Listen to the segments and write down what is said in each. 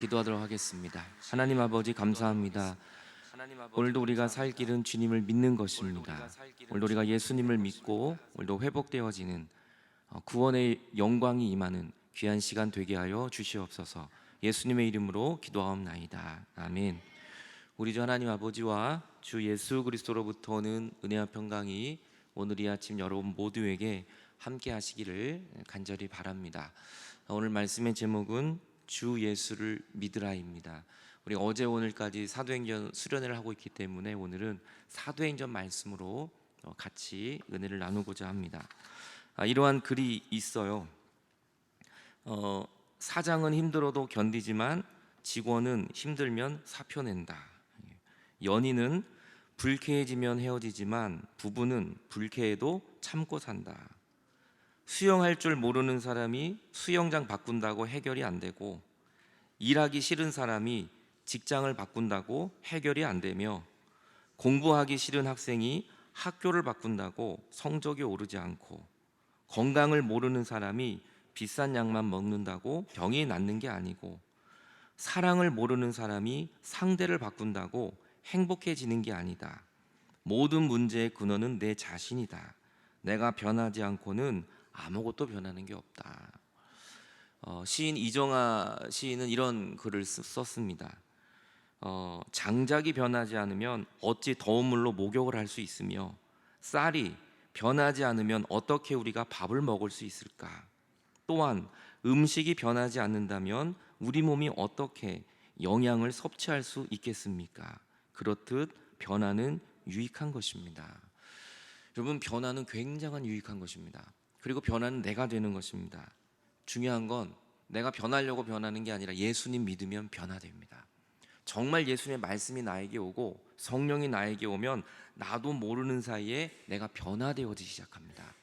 기도하도록 하겠습니다. 하나님 아버지 감사합니다. 오늘도 우리가 살 길은 주님을 믿는 것입니다. 오늘도 우리가 예수님을 믿고 오늘도 회복되어지는 구원의 영광이 임하는 귀한 시간 되게 하여 주시옵소서. 예수님의 이름으로 기도하옵나이다. 아멘. 우리 주 하나님 아버지와 주 예수 그리스도로부터 오는 은혜와 평강이 오늘 이 아침 여러분 모두에게 함께 하시기를 간절히 바랍니다. 오늘 말씀의 제목은 주 예수를 믿으라입니다. 우리 어제 오늘까지 사도행전 수련회를 하고 있기 때문에 오늘은 사도행전 말씀으로 같이 은혜를 나누고자 합니다. 이러한 글이 있어요. 사장은 힘들어도 견디지만 직원은 힘들면 사표 낸다. 연인은 불쾌해지면 헤어지지만 부부는 불쾌해도 참고 산다. 수영할 줄 모르는 사람이 수영장 바꾼다고 해결이 안 되고, 일하기 싫은 사람이 직장을 바꾼다고 해결이 안 되며, 공부하기 싫은 학생이 학교를 바꾼다고 성적이 오르지 않고, 건강을 모르는 사람이 비싼 약만 먹는다고 병이 낫는 게 아니고, 사랑을 모르는 사람이 상대를 바꾼다고 행복해지는 게 아니다. 모든 문제의 근원은 내 자신이다. 내가 변하지 않고는 아무것도 변하는 게 없다. 시인 이정아 시인은 이런 글을 썼습니다. 장작이 변하지 않으면 어찌 더운 물로 목욕을 할 수 있으며, 쌀이 변하지 않으면 어떻게 우리가 밥을 먹을 수 있을까? 또한 음식이 변하지 않는다면 우리 몸이 어떻게 영양을 섭취할 수 있겠습니까? 그렇듯 변화는 유익한 것입니다. 여러분, 변화는 굉장한 유익한 것입니다. 그리고 변화는 내가 되는 것입니다. 중요한 건 내가 변하려고 변하는 게 아니라 예수님 믿으면 변화됩니다. 정말 예수님의 말씀이 나에게 오고 성령이 나에게 오면 나도 모르는 사이에 내가 변화되어지기 시작합니다.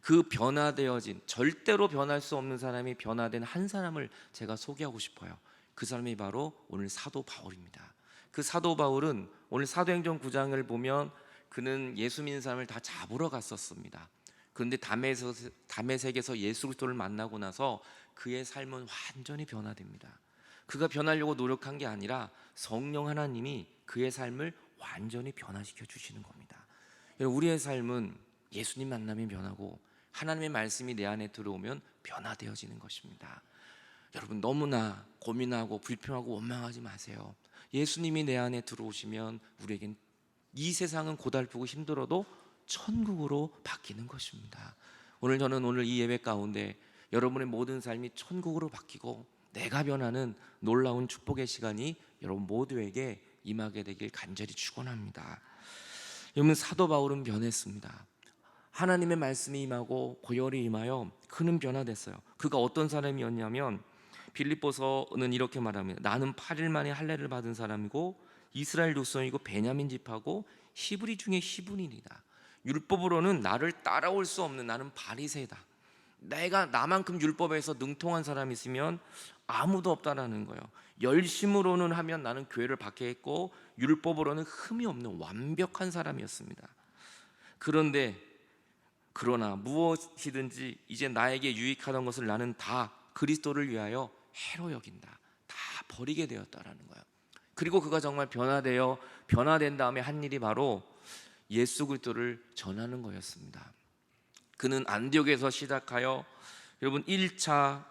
그 변화되어진, 절대로 변할 수 없는 사람이 변화된 한 사람을 제가 소개하고 싶어요. 그 사람이 바로 오늘 사도 바울입니다. 그 사도 바울은 오늘 사도행전 9장을 보면 그는 예수 믿는 사람을 다 잡으러 갔었습니다. 그런데 다메섹에서 예수 그리스도를 만나고 나서 그의 삶은 완전히 변화됩니다. 그가 변하려고 노력한 게 아니라 성령 하나님이 그의 삶을 완전히 변화시켜 주시는 겁니다. 우리의 삶은 예수님 만나면 변하고 하나님의 말씀이 내 안에 들어오면 변화되어지는 것입니다. 여러분, 너무나 고민하고 불평하고 원망하지 마세요. 예수님이 내 안에 들어오시면 우리에겐 이 세상은 고달프고 힘들어도 천국으로 바뀌는 것입니다. 저는 이 예배 가운데 여러분의 모든 삶이 천국으로 바뀌고 내가 변하는 놀라운 축복의 시간이 여러분 모두에게 임하게 되길 간절히 축원합니다. 여러분, 사도 바울은 변했습니다. 하나님의 말씀이 임하고 보혈이 임하여 그는 변화됐어요. 그가 어떤 사람이었냐면 빌립보서는 이렇게 말합니다. 나는 8일 만에 할례를 받은 사람이고 이스라엘 족속이고 베냐민 지파고 히브리 중에 히브리이다. 율법으로는 나를 따라올 수 없는 나는 바리새이다. 내가 나만큼 율법에서 능통한 사람이 있으면 아무도 없다라는 거예요. 열심으로는 하면 나는 교회를 박해했고 율법으로는 흠이 없는 완벽한 사람이었습니다. 그러나 무엇이든지 이제 나에게 유익하던 것을 나는 다 그리스도를 위하여 해로 여긴다. 다 버리게 되었다라는 거예요. 그리고 그가 정말 변화된 다음에 한 일이 바로 예수 그리스도를 전하는 거였습니다. 그는 안디옥에서 시작하여 여러분 1차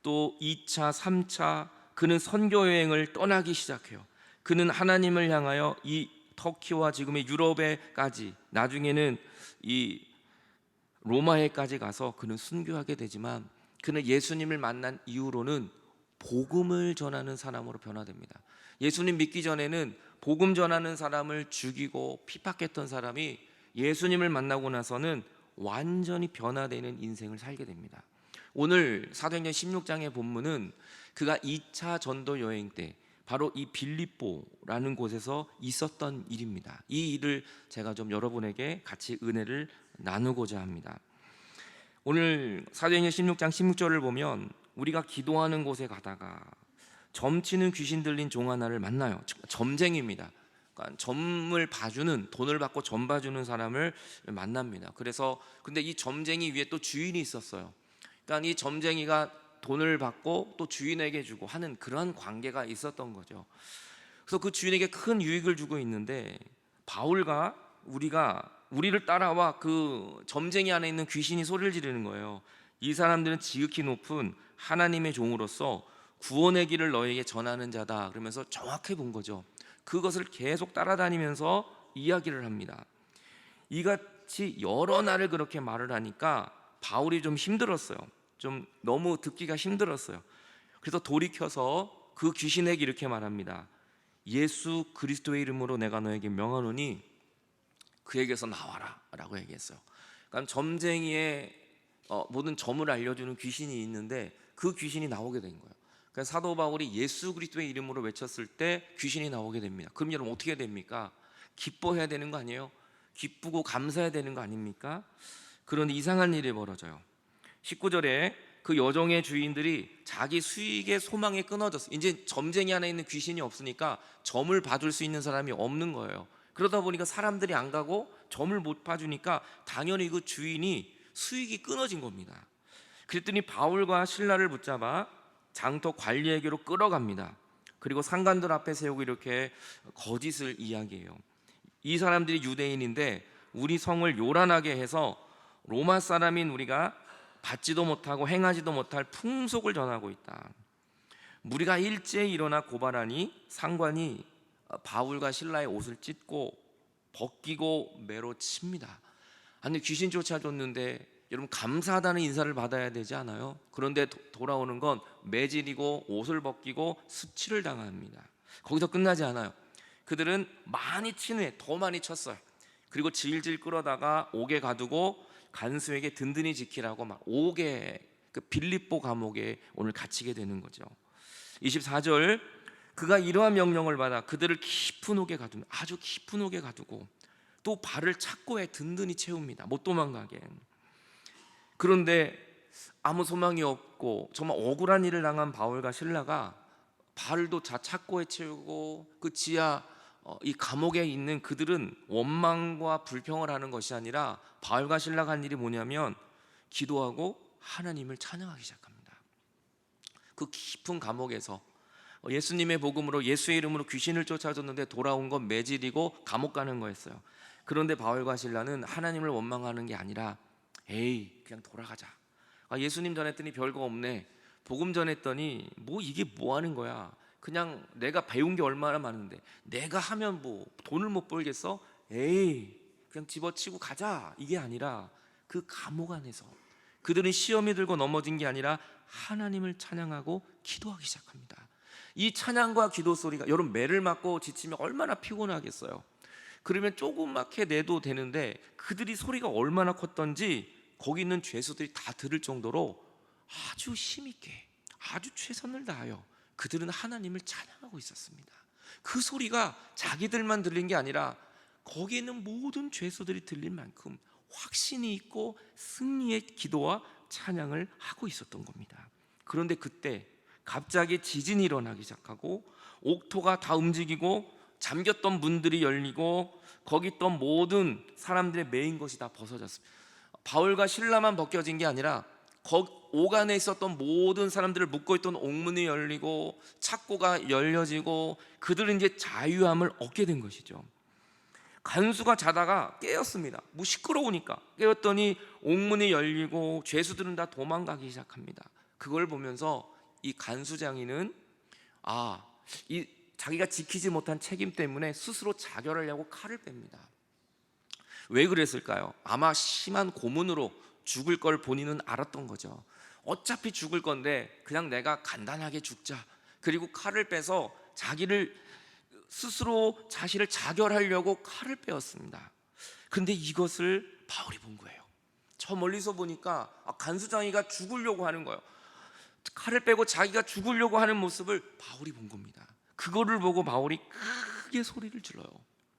또 2차 3차 그는 선교 여행을 떠나기 시작해요. 그는 하나님을 향하여 이 터키와 지금의 유럽에까지, 나중에는 이 로마에까지 가서 그는 순교하게 되지만 그는 예수님을 만난 이후로는 복음을 전하는 사람으로 변화됩니다. 예수님 믿기 전에는 복음 전하는 사람을 죽이고 핍박했던 사람이 예수님을 만나고 나서는 완전히 변화되는 인생을 살게 됩니다. 오늘 사도행전 16장의 본문은 그가 2차 전도 여행 때 바로 이 빌립보라는 곳에서 있었던 일입니다. 이 일을 제가 좀 여러분에게 같이 은혜를 나누고자 합니다. 오늘 사도행전 16장 16절을 보면 우리가 기도하는 곳에 가다가 점치는 귀신 들린 종 하나를 만나요. 점쟁이입니다. 그러니까 점을 봐주는, 돈을 받고 점 봐주는 사람을 만납니다. 근데 이 점쟁이 위에 또 주인이 있었어요. 그러니까 이 점쟁이가 돈을 받고 또 주인에게 주고 하는 그런 관계가 있었던 거죠. 그래서 그 주인에게 큰 유익을 주고 있는데 바울과 우리를 따라와 그 점쟁이 안에 있는 귀신이 소리를 지르는 거예요. 이 사람들은 지극히 높은 하나님의 종으로서 구원의 길을 너에게 전하는 자다. 그러면서 정확해 본 거죠. 그것을 계속 따라다니면서 이야기를 합니다. 이같이 여러 날을 그렇게 말을 하니까 바울이 좀 힘들었어요. 좀 너무 듣기가 힘들었어요. 그래서 돌이켜서 그 귀신에게 이렇게 말합니다. 예수 그리스도의 이름으로 내가 너에게 명하노니 그에게서 나와라 라고 얘기했어요. 그러니까 점쟁이의 모든 점을 알려주는 귀신이 있는데 그 귀신이 나오게 된 거예요. 그러니까 사도 바울이 예수 그리스도의 이름으로 외쳤을 때 귀신이 나오게 됩니다. 그럼 여러분 어떻게 됩니까? 기뻐해야 되는 거 아니에요? 기쁘고 감사해야 되는 거 아닙니까? 그런 이상한 일이 벌어져요. 19절에 그 여종의 주인들이 자기 수익의 소망에 끊어졌어요. 이제 점쟁이 안에 있는 귀신이 없으니까 점을 봐줄 수 있는 사람이 없는 거예요. 그러다 보니까 사람들이 안 가고 점을 못 봐주니까 당연히 그 주인이 수익이 끊어진 겁니다. 그랬더니 바울과 실라를 붙잡아 장터 관리에게로 끌어갑니다. 그리고 상관들 앞에 세우고 이렇게 거짓을 이야기해요. 이 사람들이 유대인인데 우리 성을 요란하게 해서 로마 사람인 우리가 받지도 못하고 행하지도 못할 풍속을 전하고 있다. 무리가 일제히 일어나 고발하니 상관이 바울과 실라의 옷을 찢고 벗기고 매로 칩니다. 아니 귀신 쫓아줬는데 여러분 감사하다는 인사를 받아야 되지 않아요? 그런데 돌아오는 건 매질이고 옷을 벗기고 수치를 당합니다. 거기서 끝나지 않아요. 그들은 많이 친 후에 더 많이 쳤어요. 그리고 질질 끌어다가 옥에 가두고 간수에게 든든히 지키라고 막 옥에 그 빌립보 감옥에 오늘 갇히게 되는 거죠. 24절 그가 이러한 명령을 받아 그들을 깊은 옥에 가두면 아주 깊은 옥에 가두고 또 발을 착고에 든든히 채웁니다. 못 도망가게. 그런데 아무 소망이 없고 정말 억울한 일을 당한 바울과 실라가 발도 착고에 채우고 그 지하 이 감옥에 있는 그들은 원망과 불평을 하는 것이 아니라 바울과 실라가 한 일이 뭐냐면 기도하고 하나님을 찬양하기 시작합니다. 그 깊은 감옥에서 예수님의 복음으로 예수의 이름으로 귀신을 쫓아줬는데 돌아온 건 매질이고 감옥 가는 거였어요. 그런데 바울과 실라는 하나님을 원망하는 게 아니라 에이 그냥 돌아가자. 예수님 전했더니 별거 없네. 복음 전했더니 뭐 이게 뭐 하는 거야. 그냥 내가 배운 게 얼마나 많은데 내가 하면 뭐 돈을 못 벌겠어? 에이 그냥 집어치고 가자. 이게 아니라 그 감옥 안에서 그들은 시험이 들고 넘어진 게 아니라 하나님을 찬양하고 기도하기 시작합니다. 이 찬양과 기도 소리가 여러분 매를 맞고 지치면 얼마나 피곤하겠어요. 그러면 조그맣게 내도 되는데 그들이 소리가 얼마나 컸던지 거기 있는 죄수들이 다 들을 정도로 아주 힘있게 아주 최선을 다하여 그들은 하나님을 찬양하고 있었습니다. 그 소리가 자기들만 들린 게 아니라 거기에 있는 모든 죄수들이 들릴 만큼 확신이 있고 승리의 기도와 찬양을 하고 있었던 겁니다. 그런데 그때 갑자기 지진이 일어나기 시작하고 옥토가 다 움직이고 잠겼던 문들이 열리고 거기 있던 모든 사람들의 매인 것이 다 벗어졌습니다. 바울과 실라만 벗겨진 게 아니라 옥 안에 있었던 모든 사람들을 묶고 있던 옥문이 열리고 착고가 열려지고 그들은 이제 자유함을 얻게 된 것이죠. 간수가 자다가 깨었습니다. 뭐 시끄러우니까 깨었더니 옥문이 열리고 죄수들은 다 도망가기 시작합니다. 그걸 보면서 이 간수장이는 이 자기가 지키지 못한 책임 때문에 스스로 자결하려고 칼을 뺍니다. 왜 그랬을까요? 아마 심한 고문으로 죽을 걸 본인은 알았던 거죠. 어차피 죽을 건데 그냥 내가 간단하게 죽자. 그리고 칼을 빼서 자기를 스스로 자신을 자결하려고 칼을 빼었습니다. 근데 이것을 바울이 본 거예요. 저 멀리서 보니까 간수장이가 죽으려고 하는 거예요. 칼을 빼고 자기가 죽으려고 하는 모습을 바울이 본 겁니다. 그거를 보고 바울이 크게 소리를 질러요.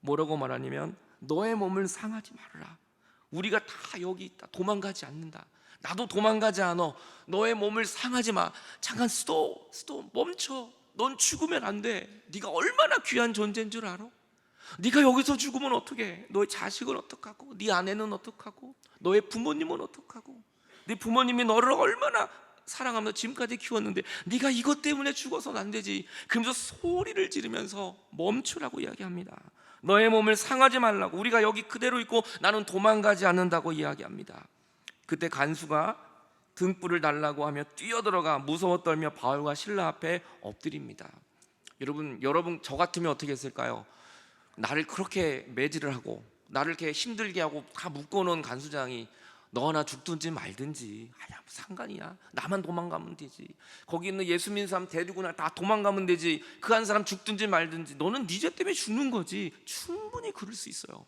뭐라고 말하냐면 너의 몸을 상하지 말아라. 우리가 다 여기 있다. 도망가지 않는다. 나도 도망가지 않아. 너의 몸을 상하지 마. 잠깐 스톱 멈춰. 넌 죽으면 안 돼. 네가 얼마나 귀한 존재인 줄 알아? 네가 여기서 죽으면 어떡해? 너의 자식은 어떡하고? 네 아내는 어떡하고? 너의 부모님은 어떡하고? 네 부모님이 너를 얼마나 사랑하면서 지금까지 키웠는데 네가 이것 때문에 죽어서는 안 되지. 그러면서 소리를 지르면서 멈추라고 이야기합니다. 너의 몸을 상하지 말라고, 우리가 여기 그대로 있고 나는 도망가지 않는다고 이야기합니다. 그때 간수가 등불을 달라고 하며 뛰어들어가 무서워 떨며 바울과 실라 앞에 엎드립니다. 여러분 저 같으면 어떻게 했을까요? 나를 그렇게 매질을 하고 나를 이렇게 힘들게 하고 다 묶어놓은 간수장이 너 나 죽든지 말든지 아니야, 뭐 상관이야, 나만 도망가면 되지, 거기 있는 예수 믿는 사람 데리고 나 다 도망가면 되지, 그 한 사람 죽든지 말든지, 너는 네 죄 때문에 죽는 거지. 충분히 그럴 수 있어요.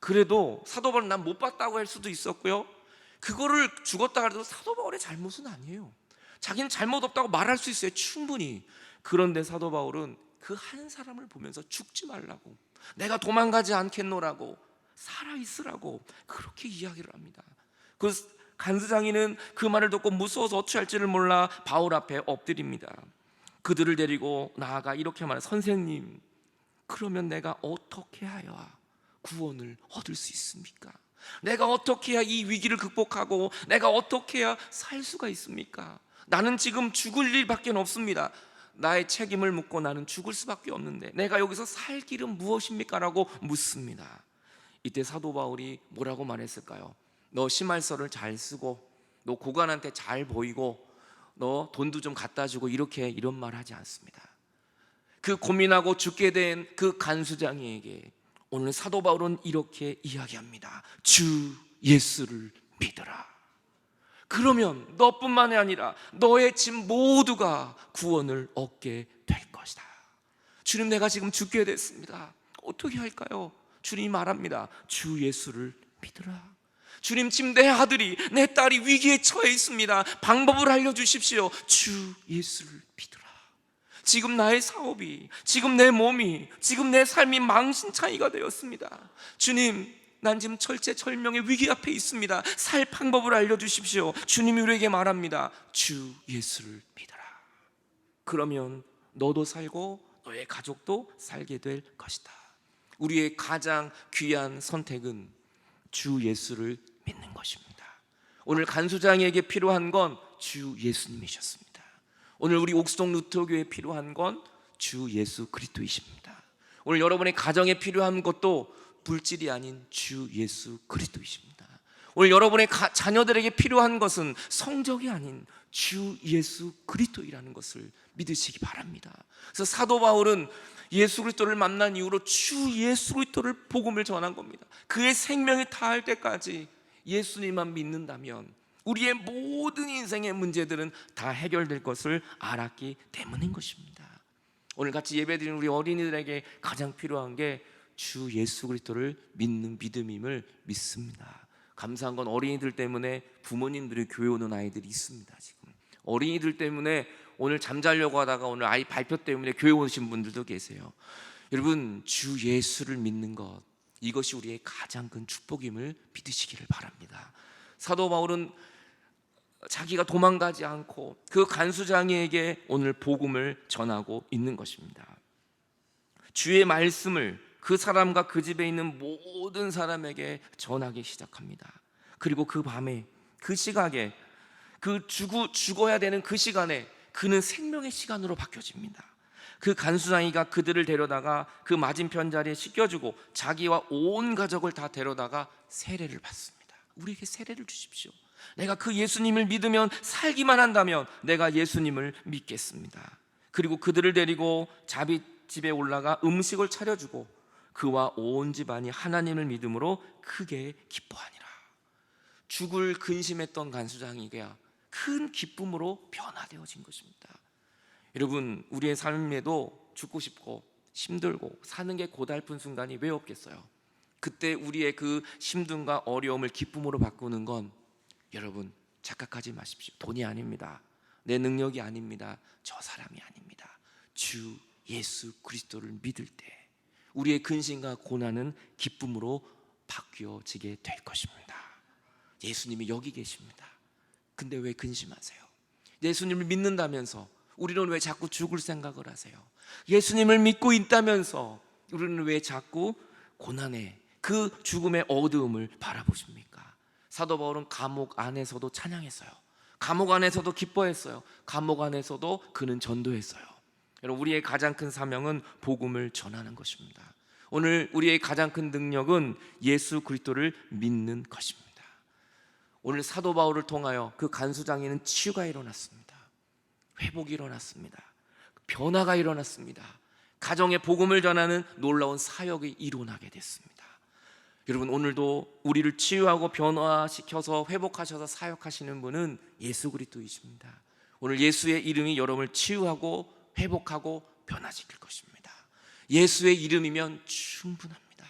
그래도 사도 바울은 난 못 봤다고 할 수도 있었고요, 그거를 죽었다 하더라도 사도 바울의 잘못은 아니에요. 자기는 잘못 없다고 말할 수 있어요, 충분히. 그런데 사도 바울은 그 한 사람을 보면서 죽지 말라고, 내가 도망가지 않겠노라고, 살아있으라고 그렇게 이야기를 합니다. 그 간수장이는 그 말을 듣고 무서워서 어찌할지를 몰라 바울 앞에 엎드립니다. 그들을 데리고 나아가 이렇게 말해, 선생님, 그러면 내가 어떻게 하여야 구원을 얻을 수 있습니까? 내가 어떻게 해야 이 위기를 극복하고 내가 어떻게 해야 살 수가 있습니까? 나는 지금 죽을 일밖에 없습니다. 나의 책임을 묻고 나는 죽을 수밖에 없는데 내가 여기서 살 길은 무엇입니까? 라고 묻습니다. 이때 사도 바울이 뭐라고 말했을까요? 너 심할서를 잘 쓰고 너 고관한테 잘 보이고 너 돈도 좀 갖다 주고 이런 말 하지 않습니다. 그 고민하고 죽게 된 그 간수장에게 오늘 사도 바울은 이렇게 이야기합니다. 주 예수를 믿어라. 그러면 너뿐만이 아니라 너의 집 모두가 구원을 얻게 될 것이다. 주님, 내가 지금 죽게 됐습니다. 어떻게 할까요? 주님이 말합니다. 주 예수를 믿으라. 주님, 지금 내 아들이, 내 딸이 위기에 처해 있습니다. 방법을 알려주십시오. 주 예수를 믿으라. 지금 나의 사업이, 지금 내 몸이, 지금 내 삶이 망신창이가 되었습니다. 주님, 난 지금 철제철명의 위기 앞에 있습니다. 살 방법을 알려주십시오. 주님이 우리에게 말합니다. 주 예수를 믿어라. 그러면 너도 살고 너의 가족도 살게 될 것이다. 우리의 가장 귀한 선택은 주 예수를 믿는 것입니다. 오늘 간수장에게 필요한 건 주 예수님이셨습니다. 오늘 우리 옥수동 루터교회에 필요한 건 주 예수 그리스도이십니다. 오늘 여러분의 가정에 필요한 것도 물질이 아닌 주 예수 그리스도이십니다. 오늘 여러분의 자녀들에게 필요한 것은 성적이 아닌 주 예수 그리스도이라는 것을 믿으시기 바랍니다. 그래서 사도 바울은 예수 그리스도를 만난 이후로 주 예수 그리스도를 복음을 전한 겁니다. 그의 생명이 다할 때까지 예수님만 믿는다면 우리의 모든 인생의 문제들은 다 해결될 것을 알았기 때문인 것입니다. 오늘 같이 예배드리는 우리 어린이들에게 가장 필요한 게 주 예수 그리스도를 믿는 믿음임을 믿습니다. 감사한 건 어린이들 때문에 부모님들이 교회 오는 아이들이 있습니다. 지금 어린이들 때문에 오늘 잠자려고 하다가 오늘 아이 발표 때문에 교회 오신 분들도 계세요. 여러분, 주 예수를 믿는 것, 이것이 우리의 가장 큰 축복임을 믿으시기를 바랍니다. 사도 바울은 자기가 도망가지 않고 그 간수장에게 오늘 복음을 전하고 있는 것입니다. 주의 말씀을 그 사람과 그 집에 있는 모든 사람에게 전하기 시작합니다. 그리고 그 밤에, 그 시각에, 죽어야 되는 그 시간에 그는 생명의 시간으로 바뀌어집니다. 그 간수장이가 그들을 데려다가 그 맞은편 자리에 씻겨주고 자기와 온 가족을 다 데려다가 세례를 받습니다. 우리에게 세례를 주십시오. 내가 그 예수님을 믿으면, 살기만 한다면 내가 예수님을 믿겠습니다. 그리고 그들을 데리고 자비집에 올라가 음식을 차려주고 그와 온 집안이 하나님을 믿음으로 크게 기뻐하니라. 죽을 근심했던 간수장에게 큰 기쁨으로 변화되어진 것입니다. 여러분, 우리의 삶에도 죽고 싶고 힘들고 사는 게 고달픈 순간이 왜 없겠어요? 그때 우리의 그 힘듦과 어려움을 기쁨으로 바꾸는 건, 여러분, 착각하지 마십시오. 돈이 아닙니다. 내 능력이 아닙니다. 저 사람이 아닙니다. 주 예수 그리스도를 믿을 때 우리의 근심과 고난은 기쁨으로 바뀌어지게 될 것입니다. 예수님이 여기 계십니다. 근데 왜 근심하세요? 예수님을 믿는다면서 우리는 왜 자꾸 죽을 생각을 하세요? 예수님을 믿고 있다면서 우리는 왜 자꾸 고난의 그 죽음의 어두움을 바라보십니까? 사도 바울은 감옥 안에서도 찬양했어요. 감옥 안에서도 기뻐했어요. 감옥 안에서도 그는 전도했어요. 여러분, 우리의 가장 큰 사명은 복음을 전하는 것입니다. 오늘 우리의 가장 큰 능력은 예수 그리스도를 믿는 것입니다. 오늘 사도 바울을 통하여 그 간수장에는 치유가 일어났습니다. 회복이 일어났습니다. 변화가 일어났습니다. 가정에 복음을 전하는 놀라운 사역이 일어나게 됐습니다. 여러분, 오늘도 우리를 치유하고 변화시켜서 회복하셔서 사역하시는 분은 예수 그리스도이십니다. 오늘 예수의 이름이 여러분을 치유하고 회복하고 변화시킬 것입니다. 예수의 이름이면 충분합니다.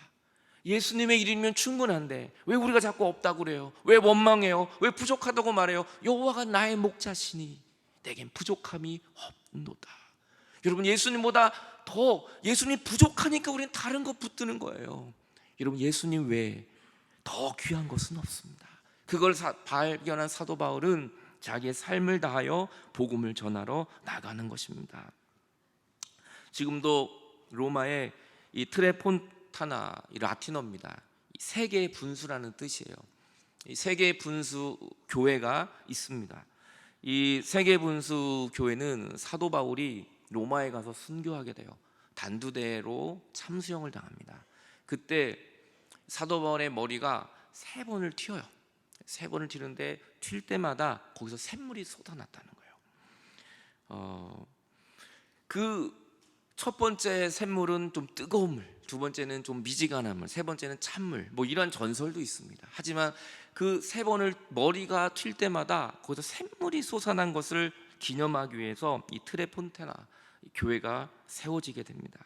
예수님의 이름이면 충분한데 왜 우리가 자꾸 없다고 그래요? 왜 원망해요? 왜 부족하다고 말해요? 여호와가 나의 목자시니 내겐 부족함이 없노다. 여러분, 예수님보다 더 예수님 부족하니까 우리는 다른 거 붙드는 거예요. 여러분, 예수님 외에 더 귀한 것은 없습니다. 그걸 발견한 사도 바울은 자기의 삶을 다하여 복음을 전하러 나가는 것입니다. 지금도 로마에 이 트레폰타나, 이 라틴어입니다. 세계의 분수라는 뜻이에요. 이 세계의 분수 교회가 있습니다. 이 세계 분수 교회는 사도 바울이 로마에 가서 순교하게 돼요. 단두대로 참수형을 당합니다. 그때 사도 바울의 머리가 3번을 튀어요. 3번을 튀는데 튈 때마다 거기서 샘물이 쏟아났다는 거예요. 그 첫 번째 샘물은 좀 뜨거운 물, 두 번째는 좀 미지근한 물, 세 번째는 찬물, 뭐 이런 전설도 있습니다. 하지만 그 3번을 머리가 튈 때마다 거기서 샘물이 솟아난 것을 기념하기 위해서 이 트레폰테나 교회가 세워지게 됩니다.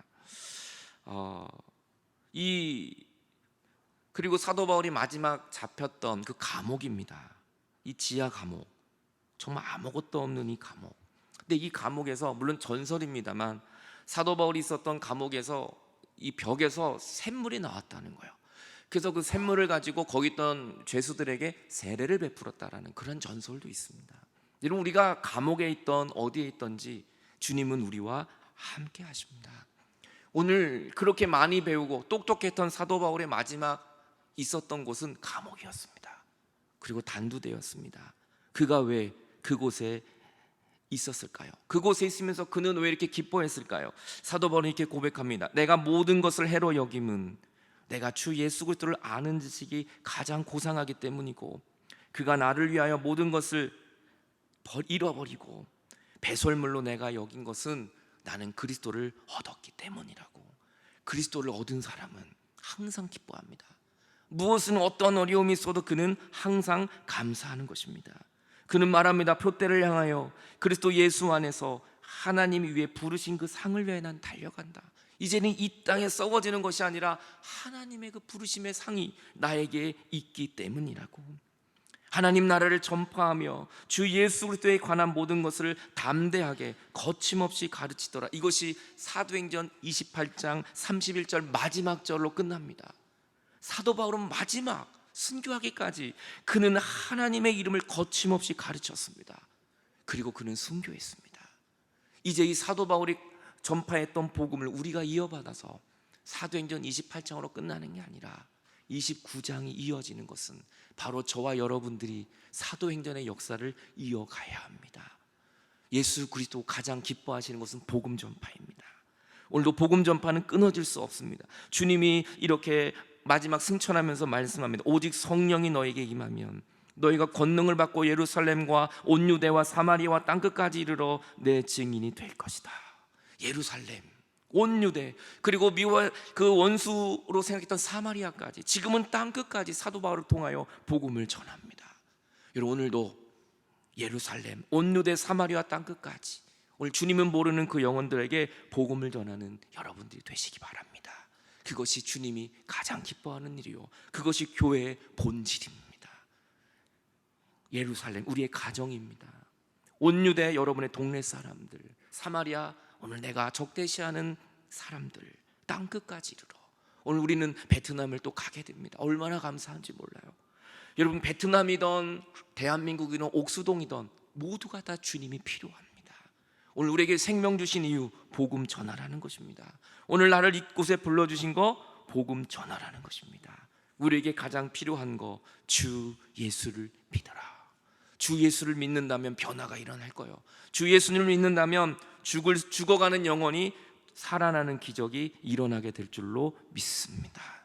그리고 사도 바울이 마지막 잡혔던 그 감옥입니다. 이 지하 감옥, 정말 아무것도 없는 이 감옥. 근데 이 감옥에서, 물론 전설입니다만, 사도 바울이 있었던 감옥에서 이 벽에서 샘물이 나왔다는 거예요. 그래서 그 샘물을 가지고 거기 있던 죄수들에게 세례를 베풀었다라는 그런 전설도 있습니다. 여러분, 우리가 감옥에 있던 어디에 있던지 주님은 우리와 함께 하십니다. 오늘 그렇게 많이 배우고 똑똑했던 사도 바울의 마지막 있었던 곳은 감옥이었습니다. 그리고 단두대였습니다. 그가 왜 그곳에 있었을까요? 그곳에 있으면서 그는 왜 이렇게 기뻐했을까요? 사도 바울은 이렇게 고백합니다. 내가 모든 것을 해로 여김은 내가 주 예수 그리스도를 아는 지식이 가장 고상하기 때문이고, 그가 나를 위하여 모든 것을 잃어버리고 배설물로 내가 여긴 것은 나는 그리스도를 얻었기 때문이라고. 그리스도를 얻은 사람은 항상 기뻐합니다. 무엇은 어떤 어려움이 있어도 그는 항상 감사하는 것입니다. 그는 말합니다. 표대를 향하여 그리스도 예수 안에서 하나님이 위해 부르신 그 상을 위해 난 달려간다. 이제는 이 땅에 썩어지는 것이 아니라 하나님의 그 부르심의 상이 나에게 있기 때문이라고. 하나님 나라를 전파하며 주 예수 그리스도에 관한 모든 것을 담대하게 거침없이 가르치더라. 이것이 사도행전 28장 31절 마지막 절로 끝납니다. 사도 바울은 마지막 순교하기까지 그는 하나님의 이름을 거침없이 가르쳤습니다. 그리고 그는 순교했습니다. 이제 이 사도 바울이 전파했던 복음을 우리가 이어받아서 사도행전 28장으로 끝나는 게 아니라 29장이 이어지는 것은 바로 저와 여러분들이 사도행전의 역사를 이어가야 합니다. 예수 그리스도 가장 기뻐하시는 것은 복음 전파입니다. 오늘도 복음 전파는 끊어질 수 없습니다. 주님이 이렇게 마지막 승천하면서 말씀합니다. 오직 성령이 너에게 임하면 너희가 권능을 받고 예루살렘과 온 유대와 사마리아와 땅끝까지 이르러 내 증인이 될 것이다. 예루살렘, 온 유대, 그리고 미와 그 원수로 생각했던 사마리아까지, 지금은 땅끝까지 사도 바울을 통하여 복음을 전합니다. 여러분, 오늘도 예루살렘, 온 유대, 사마리아 땅끝까지 오늘 주님은 모르는 그 영혼들에게 복음을 전하는 여러분들이 되시기 바랍니다. 그것이 주님이 가장 기뻐하는 일이요, 그것이 교회의 본질입니다. 예루살렘, 우리의 가정입니다. 온 유대, 여러분의 동네 사람들, 사마리아, 오늘 내가 적대시하는 사람들, 땅끝까지 이르러. 오늘 우리는 베트남을 또 가게 됩니다. 얼마나 감사한지 몰라요. 여러분, 베트남이든 대한민국이든 옥수동이든 모두가 다 주님이 필요합니다. 오늘 우리에게 생명 주신 이유, 복음 전하라는 것입니다. 오늘 나를 이곳에 불러주신 거, 복음 전하라는 것입니다. 우리에게 가장 필요한 거, 주 예수를 믿어라. 주 예수를 믿는다면 변화가 일어날 거예요. 주 예수님을 믿는다면 죽어가는 영혼이 살아나는 기적이 일어나게 될 줄로 믿습니다.